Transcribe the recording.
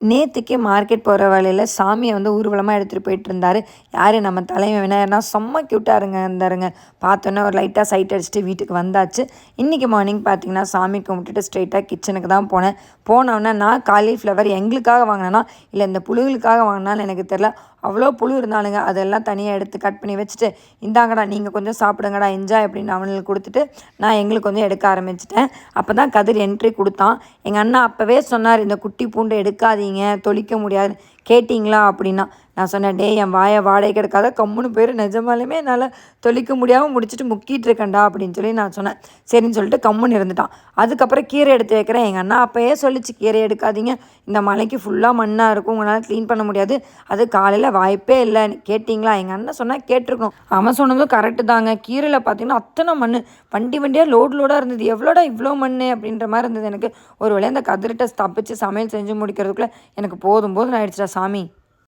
நேற்றுக்கே market போகிற வழியில் சாமியை ஊர்வலமாக எடுத்துகிட்டு போயிட்டு இருந்தார். யார் நம்ம தலைமை விநாயகர்னா செம்ம க்யூட்டாக இருந்தாருங்க. பார்த்தோன்னே ஒரு லைட்டாக சைட் அடிச்சுட்டு வீட்டுக்கு வந்தாச்சு. இன்றைக்கி மார்னிங் பார்த்திங்கன்னா சாமி கும்பிட்டுட்டு ஸ்ட்ரெயிட்டாக கிச்சனுக்கு தான் போனேன். போனோடனே நான் காலிஃப்ளவர் எங்களுக்காக வாங்கினேன்னா இல்லை இந்த புழுகளுக்காக வாங்கினான்னு எனக்கு தெரில. அவ்வளோ புழு இருந்தானுங்க. அதெல்லாம் தனியாக எடுத்து கட் பண்ணி வச்சுட்டு, இந்தாங்கடா நீங்கள் கொஞ்சம் சாப்பிடுங்கடா என்ஜாய் அப்படின்னு அவனுங்களுக்கு கொடுத்துட்டு நான் எங்களுக்கு கொஞ்சம் எடுக்க ஆரம்பிச்சிட்டேன். அப்போ தான் கதிர் என்ட்ரி கொடுத்தான். எங்கள் அண்ணா அப்போவே சொன்னார், இந்த குட்டி பூண்டை எடுக்காதீங்க, தொளிக்க முடியாது. கேட்டிங்களா அப்படின்னா நான் சொன்னேன், டே என் வாயை வாடகை கிடக்காத கம்முன்னு போயிரு, நிஜமாலுமே என்னால் தொளிக்க முடியாமல் முடிச்சுட்டு முக்கிட்டு இருக்கேன்டா அப்படின்னு சொல்லி நான் சொன்னேன். சரின்னு சொல்லிட்டு கம்முன்னு இருந்துட்டான். அதுக்கப்புறம் கீரை எடுத்து வைக்கிறேன். எங்கள் அண்ணா அப்போயே சொல்லிச்சு, கீரை எடுக்காதீங்க, இந்த மலைக்கு ஃபுல்லாக மண்ணாக இருக்கும், உங்களால் க்ளீன் பண்ண முடியாது, அது காலையில் வாய்ப்பே இல்லை. கேட்டிங்களா? எங்கள் அண்ணன் சொன்னால் கேட்டிருக்கணும். அவன் சொன்னதும் கரெக்டு தாங்க. கீரையில் பார்த்தீங்கன்னா அத்தனை மண், வண்டியாக லோடாக இருந்தது. எவ்வளோடா இவ்வளோ மண் அப்படின்ற மாதிரி இருந்தது எனக்கு. ஒரு வேளை அந்த கதிர்கிட்ட தப்பிச்சு சமையல் செஞ்சு முடிக்கிறதுக்குள்ளே எனக்கு போதும் ஆயிடுச்சுடா சாமி.